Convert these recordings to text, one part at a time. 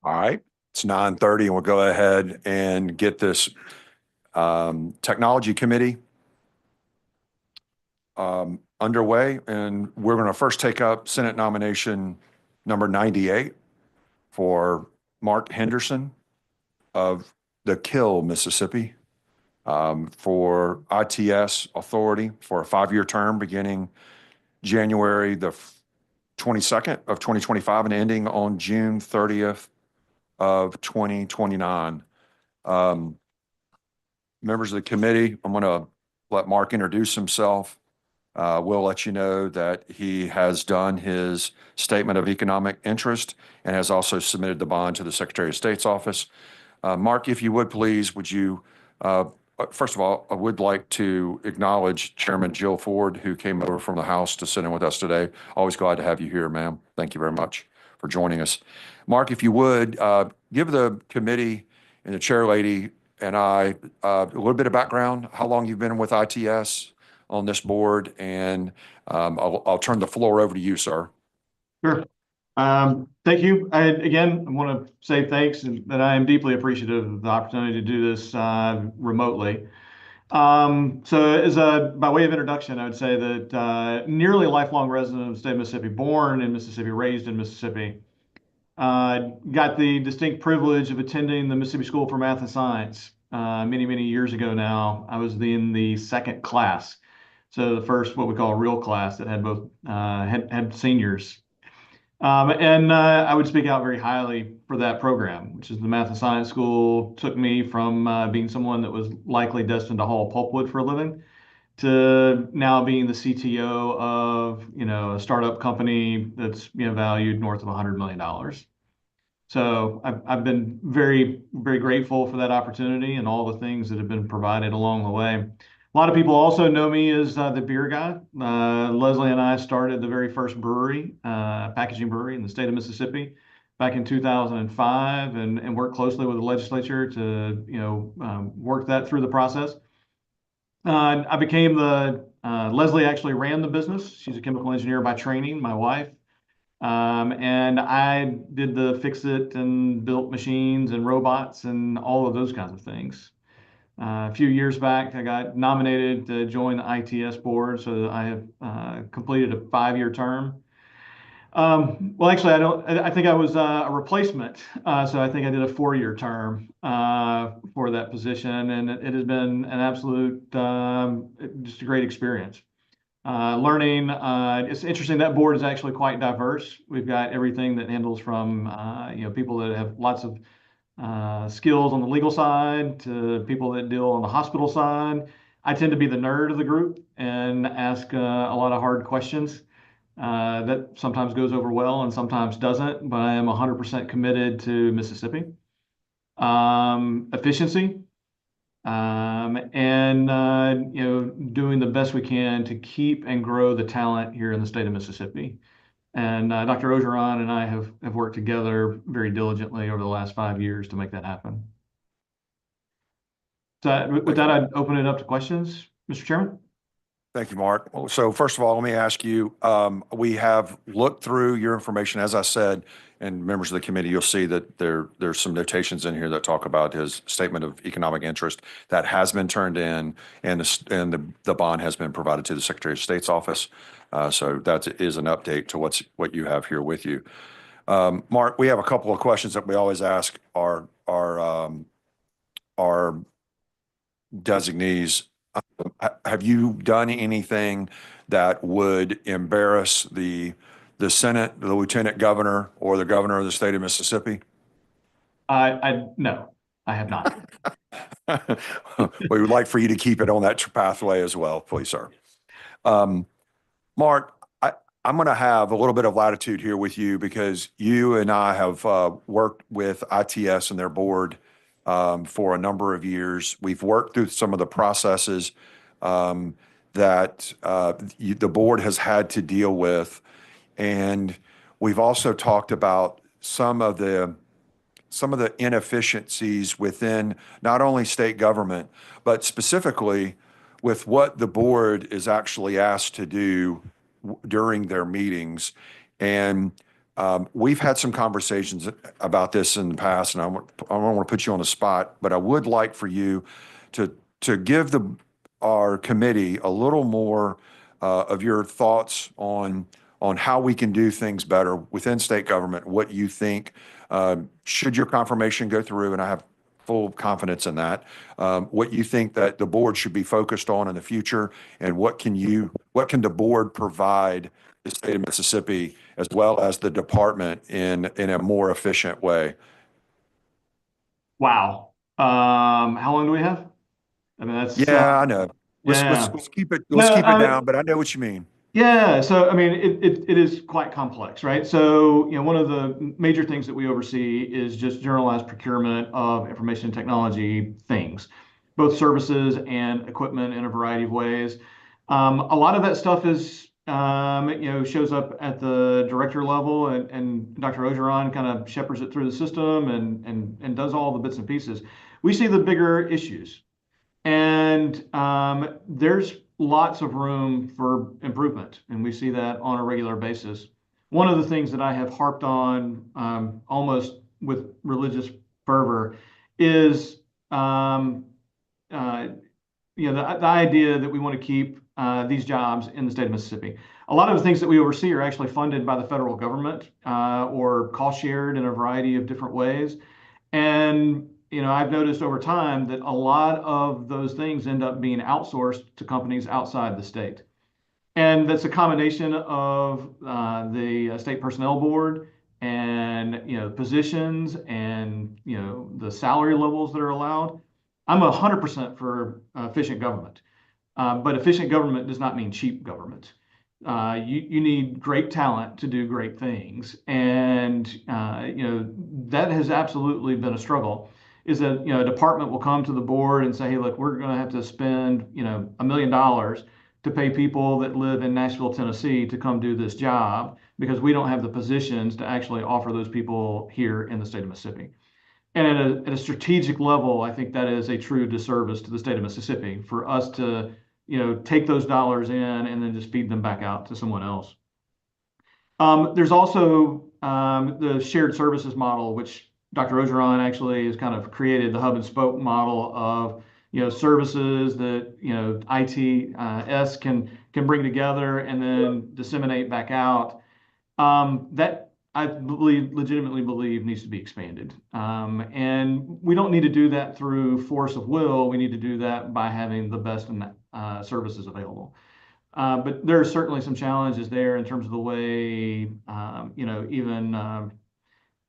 All right, it's 9:30 and we'll go ahead and get this technology committee underway. And we're going to first take up Senate nomination number 98 for Mark Henderson of the Kill, Mississippi, for ITS Authority for a 5-year term beginning January the 22nd of 2025 and ending on June 30th of 2029. Members of the committee, I'm going to let Mark introduce himself. We'll let you know that he has done his statement of economic interest and has also submitted the bond to the Secretary of State's office. Mark, if you would please, first of all, I would like to acknowledge Chairman Jill Ford, who came over from the House to sit in with us today. Always glad to have you here, ma'am. Thank you very much for joining us. Mark, if you would, give the committee and the chair lady and I a little bit of background, how long you've been with ITS on this board, and I'll turn the floor over to you, sir. Sure. Thank you. Again, I want to say thanks and that I am deeply appreciative of the opportunity to do this remotely. By way of introduction, I would say that nearly a lifelong resident of the state of Mississippi, born in Mississippi, raised in Mississippi, got the distinct privilege of attending the Mississippi School for Math and Science many, many years ago now. I was in the second class. So the first, what we call a real class that had both had seniors. I would speak out very highly for that program, which is the Math and Science School. Took me from being someone that was likely destined to haul pulpwood for a living to now being the CTO of a startup company that's valued north of $100 million. So I've been very, very grateful for that opportunity and all the things that have been provided along the way. A lot of people also know me as the beer guy. Leslie and I started the very first brewery, packaging brewery in the state of Mississippi back in 2005 and worked closely with the legislature to work that through the process. I became Leslie actually ran the business. She's a chemical engineer by training, my wife. And I did the fix it and built machines and robots and all of those kinds of things. A few years back, I got nominated to join the ITS board, so I have completed a 5-year term. Well, actually, I think I was a replacement, so I think I did a 4-year term for that position, and it has been an absolute, just a great experience. Learning, it's interesting, that board is actually quite diverse. We've got everything that handles from people that have lots of skills on the legal side to people that deal on the hospital side. I tend to be the nerd of the group and ask a lot of hard questions. That sometimes goes over well and sometimes doesn't, but I am 100% committed to Mississippi. Efficiency, doing the best we can to keep and grow the talent here in the state of Mississippi. And Dr. Ogeron and I have worked together very diligently over the last 5 years to make that happen. So with that, I'd open it up to questions, Mr. Chairman. Thank you, Mark. So first of all, let me ask you, we have looked through your information, as I said, and members of the committee, you'll see that there's some notations in here that talk about his statement of economic interest that has been turned in, and the bond has been provided to the Secretary of State's office. So that is an update to what you have here with you. Mark, we have a couple of questions that we always ask our designees. Have you done anything that would embarrass the Senate, the Lieutenant Governor, or the Governor of the state of Mississippi? No, I have not. We would like for you to keep it on that pathway as well, please, sir. Mark, I'm going to have a little bit of latitude here with you because you and I have worked with ITS and their board for a number of years. We've worked through some of the processes that the board has had to deal with, and we've also talked about some of the inefficiencies within not only state government, but specifically with what the board is actually asked to do during their meetings. And We've had some conversations about this in the past, and I don't want to put you on the spot, but I would like for you to give our committee a little more of your thoughts on how we can do things better within state government, what you think, should your confirmation go through, and I have full confidence in that, what you think that the board should be focused on in the future, and what can the board provide the state of Mississippi as well as the department in a more efficient way? Wow. How long do we have? I mean, that's Yeah, I know. yeah. Let's No, keep it down, but I know what you mean. yeah. So, I mean, it is quite complex, right? So, one of the major things that we oversee is just generalized procurement of information technology things, both services and equipment in a variety of ways. A lot of that stuff is, shows up at the director level, and Dr. Ogeron kind of shepherds it through the system and does all the bits and pieces. We see the bigger issues. And there's lots of room for improvement, and we see that on a regular basis. One of the things that I have harped on almost with religious fervor is um, uh, the idea that we want to keep these jobs in the state of Mississippi. A lot of the things that we oversee are actually funded by the federal government or cost shared in a variety of different ways. And I've noticed over time that a lot of those things end up being outsourced to companies outside the state. And that's a combination of the state personnel board and positions and the salary levels that are allowed. I'm 100% for efficient government, but efficient government does not mean cheap government. You need great talent to do great things, and that has absolutely been a struggle. Is that a department will come to the board and say, "Hey, look, we're going to have to spend $1 million to pay people that live in Nashville, Tennessee, to come do this job because we don't have the positions to actually offer those people here in the state of Mississippi." And at a strategic level, I think that is a true disservice to the state of Mississippi for us to, take those dollars in and then just feed them back out to someone else. There's also the shared services model, which Dr. Ogeron actually has kind of created the hub and spoke model of, services that, ITS can bring together and then disseminate back out. That I legitimately believe needs to be expanded. And we don't need to do that through force of will. We need to do that by having the best services available. But there are certainly some challenges there in terms of the way, even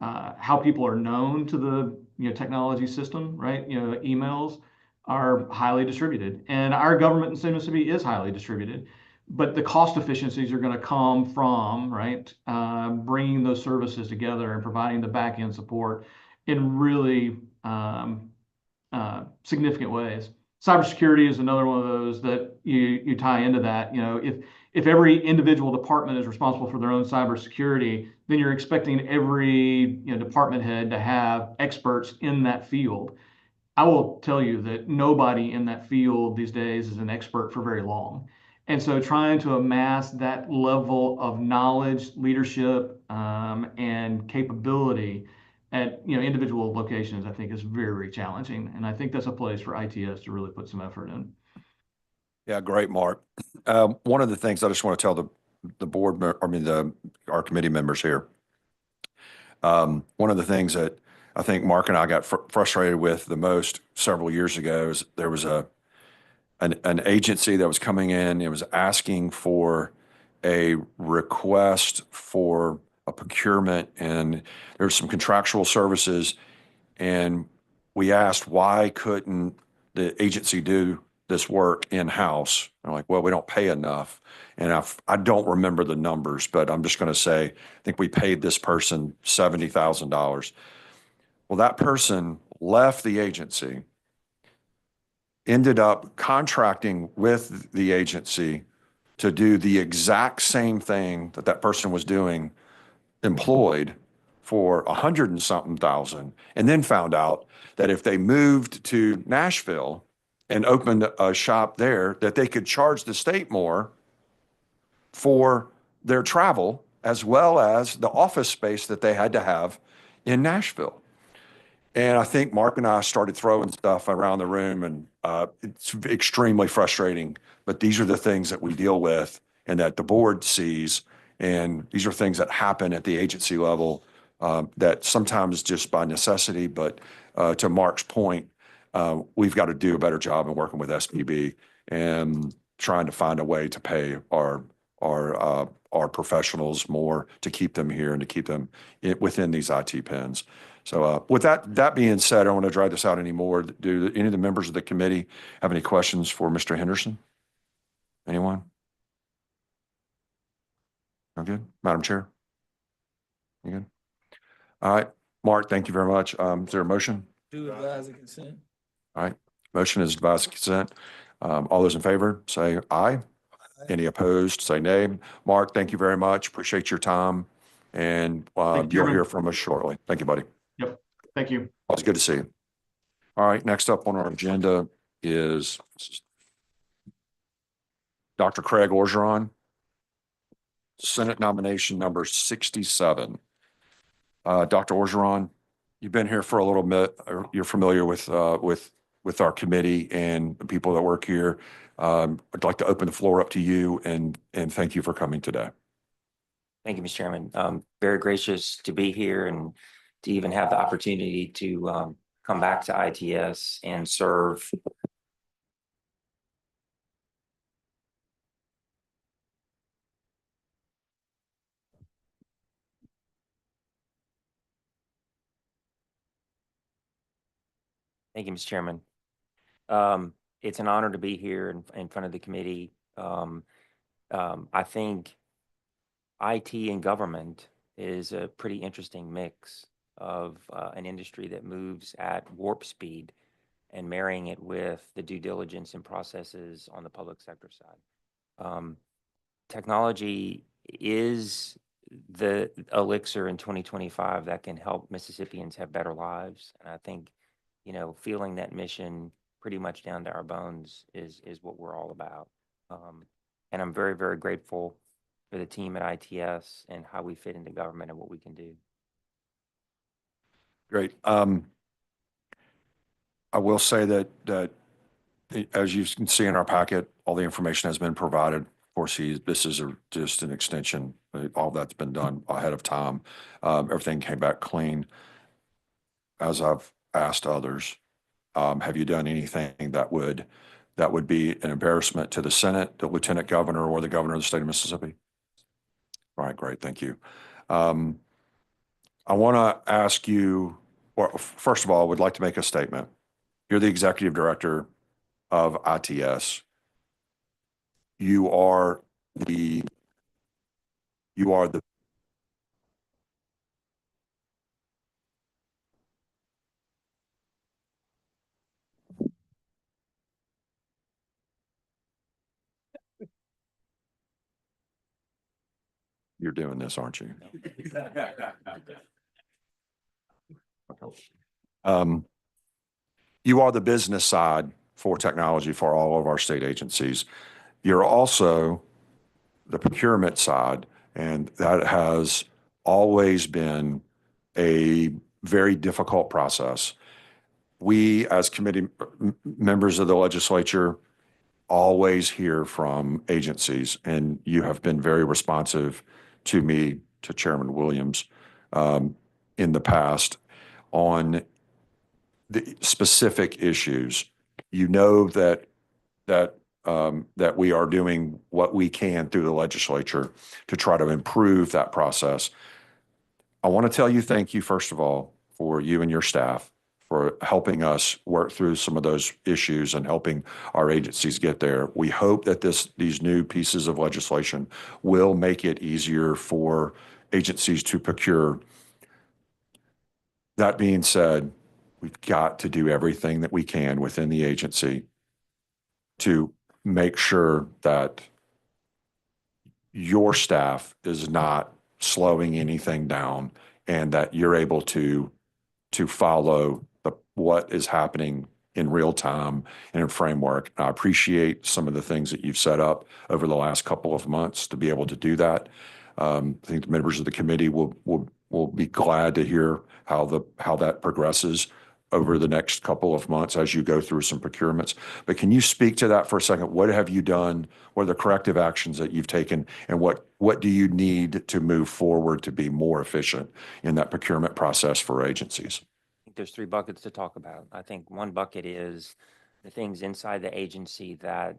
how people are known to the technology system, right? Emails are highly distributed, and our government in the state of Mississippi is highly distributed. But the cost efficiencies are going to come from, right, bringing those services together and providing the back end support in really significant ways. Cybersecurity is another one of those that you tie into that. If every individual department is responsible for their own cybersecurity, then you're expecting every department head to have experts in that field. I will tell you that nobody in that field these days is an expert for very long. And so trying to amass that level of knowledge, leadership, and capability at individual locations, I think is very, very challenging. And I think that's a place for ITS to really put some effort in. Yeah, great, Mark. One of the things I just want to tell the board, our committee members here. One of the things that I think Mark and I got frustrated with the most several years ago is there was an agency that was coming in. It was asking for a request for a procurement, and there's some contractual services. And we asked, why couldn't the agency do this work in-house? They're like, well, we don't pay enough. And I don't remember the numbers, but I'm just going to say, I think we paid this person $70,000. Well, that person left the agency, ended up contracting with the agency to do the exact same thing that that person was doing, employed for 100 and something thousand, and then found out that if they moved to Nashville and opened a shop there, that they could charge the state more for their travel as well as the office space that they had to have in Nashville. And I think Mark and I started throwing stuff around the room, and it's extremely frustrating. But these are the things that we deal with and that the board sees. And these are things that happen at the agency level that sometimes just by necessity. But to Mark's point, we've got to do a better job in working with SPB and trying to find a way to pay our professionals more to keep them here and to keep them within these IT pins. So with that being said, I don't want to drag this out anymore. Do any of the members of the committee have any questions for Mr. Henderson? Anyone? I'm good. Madam Chair? You good? All right. Mark, thank you very much. Is there a motion? Do advise the consent. All right. Motion is advised consent. All those in favor, say aye. Any opposed, say nay. Mark, thank you very much. Appreciate your time. And Thank you, you'll Chairman. hear from us shortly. Thank you, buddy. Yep. Thank you. Always good to see you. All right, next up on our agenda is Dr. Craig Orgeron, Senate nomination number 67. Dr. Orgeron, you've been here for a little bit. You're familiar with our committee and the people that work here. I'd like to open the floor up to you and thank you for coming today. Thank you, Mr. Chairman. Very gracious to be here and to even have the opportunity to come back to ITS and serve. Thank you, Mr. Chairman. It's an honor to be here in front of the committee. I think IT and government is a pretty interesting mix of an industry that moves at warp speed and marrying it with the due diligence and processes on the public sector side. Technology is the elixir in 2025 that can help Mississippians have better lives. And I think, feeling that mission pretty much down to our bones is what we're all about. And I'm very, very grateful for the team at ITS and how we fit into government and what we can do. Great. I will say that as you can see in our packet, all the information has been provided. Of course, this is just an extension. All that's been done ahead of time. Everything came back clean. As I've asked others, have you done anything that would be an embarrassment to the Senate, the Lieutenant Governor, or the Governor of the state of Mississippi? All right, great. Thank you. I want to ask you, well, first of all, I would like to make a statement. You're the executive director of ITS. You are the you're doing this, aren't you? You are the business side for technology for all of our state agencies. You're also the procurement side, and that has always been a very difficult process. We, as committee members of the legislature, always hear from agencies, and you have been very responsive to me, to Chairman Williams, in the past on the specific issues. You know that we are doing what we can through the legislature to try to improve that process. I want to tell you thank you, first of all, for you and your staff for helping us work through some of those issues and helping our agencies get there. We hope that these new pieces of legislation will make it easier for agencies to procure. That being said, we've got to do everything that we can within the agency to make sure that your staff is not slowing anything down and that you're able to follow what is happening in real time and in framework. I appreciate some of the things that you've set up over the last couple of months to be able to do that. I think the members of the committee will be glad to hear how that progresses over the next couple of months as you go through some procurements. But can you speak to that for a second? What have you done? What are the corrective actions that you've taken? And what do you need to move forward to be more efficient in that procurement process for agencies? I think there's three buckets to talk about. I think one bucket is the things inside the agency that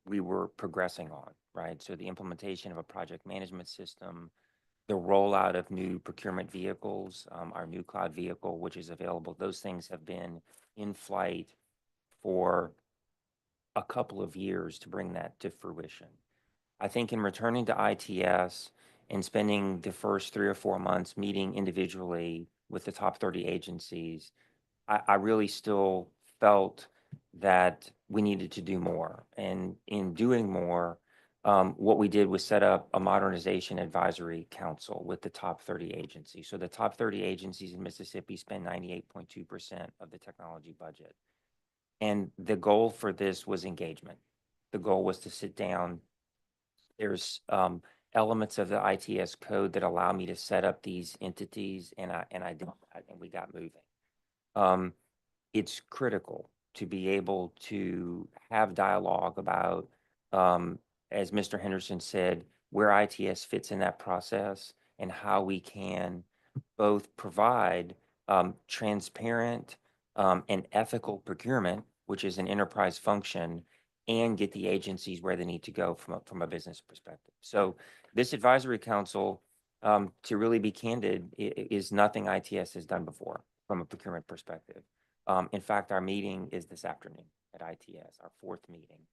we were progressing on, right? So the implementation of a project management system, the rollout of new procurement vehicles, our new cloud vehicle, which is available. Those things have been in flight for a couple of years to bring that to fruition. I think in returning to ITS and spending the first 3 or 4 months meeting individually with the top 30 agencies, I really still felt that we needed to do more. And in doing more, what we did was set up a modernization advisory council with the top 30 agencies. So the top 30 agencies in Mississippi spend 98.2% of the technology budget. And the goal for this was engagement. The goal was to sit down. There's elements of the ITS code that allow me to set up these entities, and I did that, and we got moving. It's critical to be able to have dialogue about, as Mr. Henderson said, where ITS fits in that process and how we can both provide transparent and ethical procurement, which is an enterprise function, and get the agencies where they need to go from a business perspective. So this advisory council, to really be candid, is nothing ITS has done before from a procurement perspective. In fact, our meeting is this afternoon at ITS, our 4th meeting.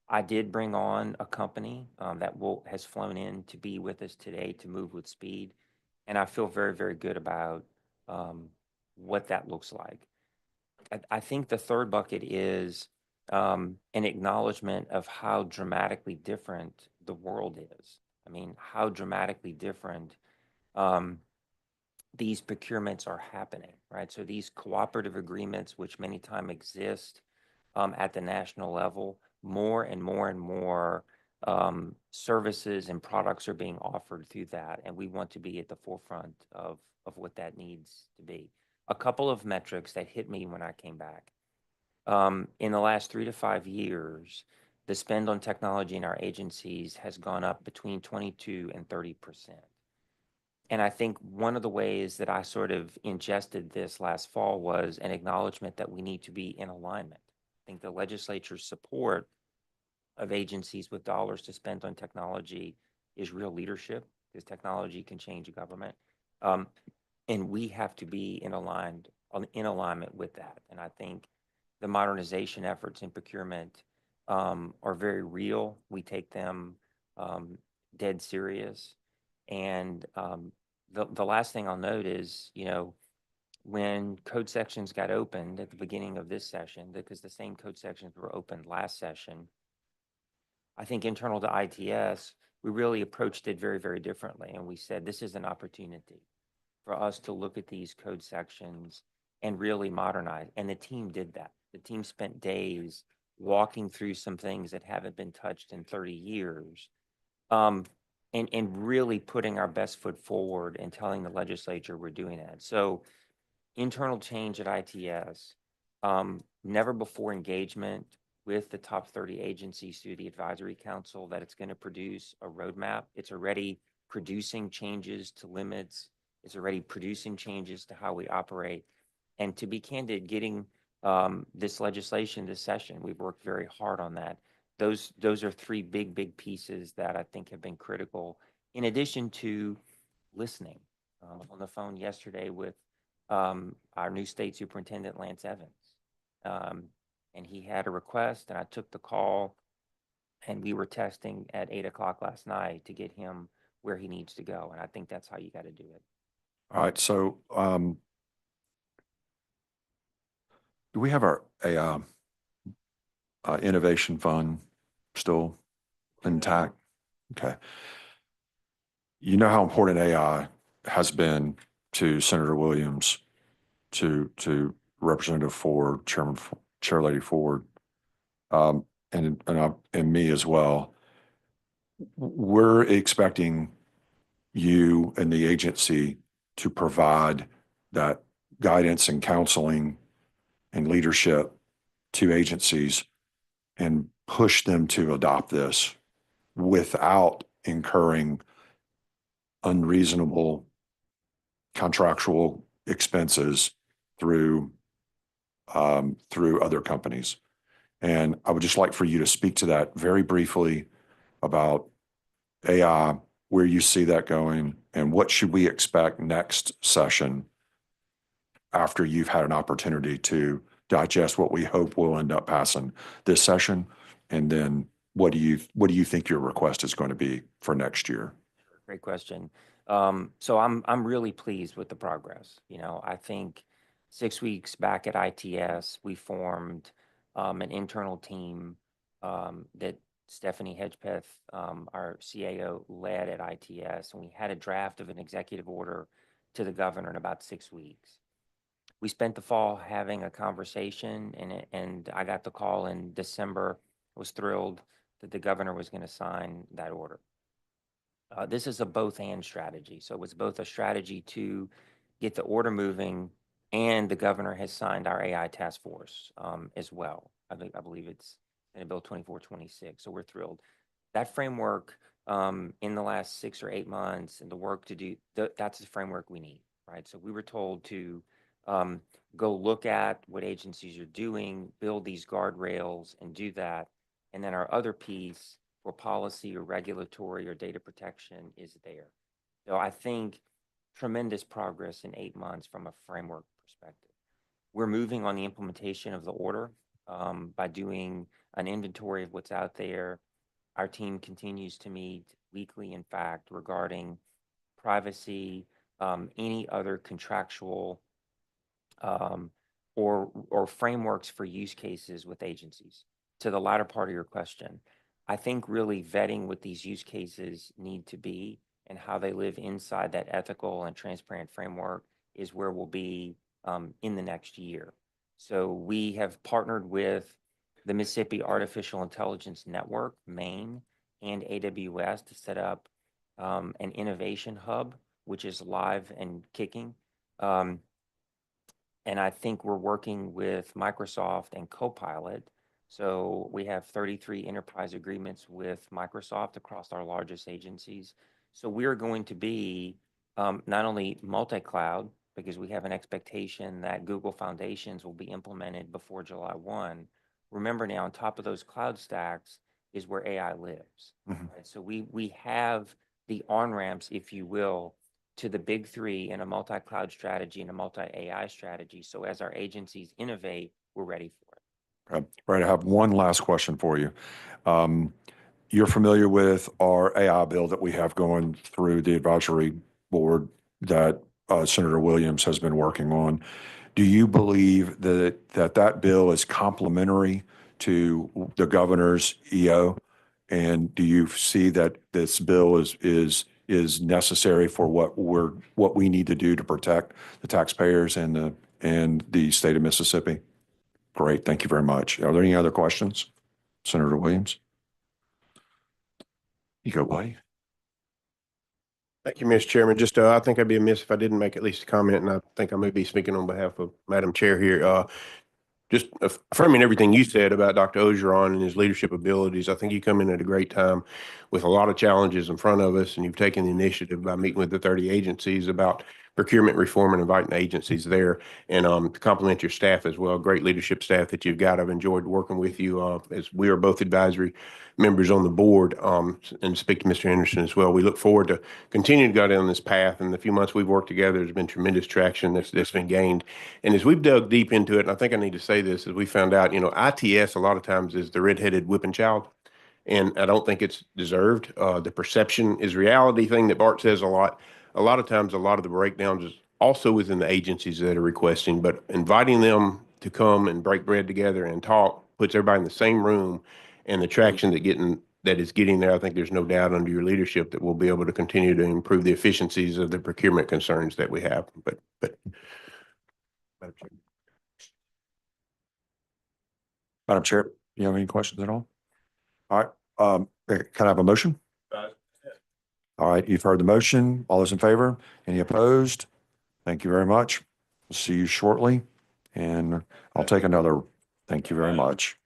I did bring on a company that has flown in to be with us today to move with speed. And I feel very, very good about what that looks like. I think the third bucket is an acknowledgement of how dramatically different the world is. I mean, how dramatically different these procurements are happening, right? So these cooperative agreements, which many times exist at the national level, more and more and more services and products are being offered through that. And we want to be at the forefront of what that needs to be. A couple of metrics that hit me when I came back. In the last 3 to 5 years, the spend on technology in our agencies has gone up between 22 and 30%. And I think one of the ways that I sort of ingested this last fall was an acknowledgement that we need to be in alignment. I think the legislature's support of agencies with dollars to spend on technology is real leadership, because technology can change a government. And we have to be in alignment with that. And I think the modernization efforts in procurement are very real. We take them dead serious. And the last thing I'll note is, when code sections got opened at the beginning of this session, because the same code sections were opened last session, I think internal to ITS, we really approached it very, very differently. And we said, this is an opportunity for us to look at these code sections and really modernize. And the team did that. The team spent days walking through some things that haven't been touched in 30 years. And really putting our best foot forward and telling the legislature we're doing that. So internal change at ITS, never before engagement with the top 30 agencies through the advisory council that it's going to produce a roadmap. It's already producing changes to limits. It's already producing changes to how we operate. And to be candid, getting this legislation this session, we've worked very hard on that. Those are 3 big pieces that I think have been critical, in addition to listening. On the phone yesterday with our new state superintendent, Lance Evans. And he had a request, and I took the call, and we were testing at 8 o'clock last night to get him where he needs to go. And I think that's how you got to do it. All right. So do we have our innovation fund still intact? Okay. You know how important AI has been to Senator Williams, to Representative Ford, Chair Lady Ford, and me as well. we're expecting you and the agency to provide that guidance and counseling and leadership to agencies and push them to adopt this without incurring unreasonable contractual expenses through through other companies. And I would just like for you to speak to that very briefly about AI, where you see that going, and what should we expect next session after you've had an opportunity to digest what we hope will end up passing this session, and then what do you think your request is going to be for next year? Great question. So I'm really pleased with the progress. You know, I think 6 weeks back at ITS, we formed an internal team that Stephanie Hedgepeth, our CAO, led at ITS, and we had a draft of an executive order to the governor in about 6 weeks. We spent the fall having a conversation, and I got the call in December. I was thrilled that the governor was going to sign that order. This is a both-and strategy. So it was both a strategy to get the order moving, and the governor has signed our AI task force as well. I believe it's in Bill 2426. So we're thrilled. That framework in the last 6 or 8 months, and the work to do, that's the framework we need, right? So we were told to go look at what agencies are doing, build these guardrails, and do that. And then our other piece for policy or regulatory or data protection is there. So I think tremendous progress in 8 months from a framework perspective. We're moving on the implementation of the order by doing an inventory of what's out there. Our team continues to meet weekly, in fact, regarding privacy, any other contractual or frameworks for use cases with agencies. To the latter part of your question, I think really vetting what these use cases need to be and how they live inside that ethical and transparent framework is where we'll be in the next year. So we have partnered with the Mississippi Artificial Intelligence Network, Maine, and AWS to set up an innovation hub, which is live and kicking. And I think we're working with Microsoft and Copilot. So we have 33 enterprise agreements with Microsoft across our largest agencies. So we're going to be not only multi-cloud, because we have an expectation that Google Foundations will be implemented before July 1. Remember now, on top of those cloud stacks is where AI lives. Mhm. Right? So we have the on-ramps, if you will, to the big three in a multi-cloud strategy and a multi-AI strategy. So as our agencies innovate, we're ready for it. Right. I have one last question for you. You're familiar with our AI bill that we have going through the advisory board that Senator Williams has been working on. Do you believe that bill is complementary to the governor's EO? And do you see that this bill is necessary for what we need to do to protect the taxpayers and the state of Mississippi? Great, thank you very much. Are there any other questions? Senator Williams? You go, buddy. Thank you, Mr. Chairman. Just, I think I'd be amiss if I didn't make at least a comment, and I think I may be speaking on behalf of Madam Chair here. Just affirming everything you said about Dr. Ogeron and his leadership abilities. I think you come in at a great time with a lot of challenges in front of us, and you've taken the initiative by meeting with the 30 agencies about procurement reform and inviting agencies there, and to compliment your staff as well. Great leadership staff that you've got. I've enjoyed working with you as we are both advisory members on the board, and speak to Mr. Henderson as well. We look forward to continuing to go down this path. In the few months we've worked together, there's been tremendous traction that's been gained. And as we've dug deep into it, and I think I need to say this, as we found out, ITS a lot of times is the red-headed whipping child, and I don't think it's deserved. The perception is reality thing that Bart says a lot. A lot of times, a lot of the breakdowns is also within the agencies that are requesting, but inviting them to come and break bread together and talk puts everybody in the same room, and the traction that is getting there, I think there's no doubt under your leadership that we'll be able to continue to improve the efficiencies of the procurement concerns that we have. But Madam Chair, you have any questions at all? All right, can I have a motion? All right, you've heard the motion. All those in favor? Any opposed? Thank you very much. We'll see you shortly. And I'll take another. Thank you very much.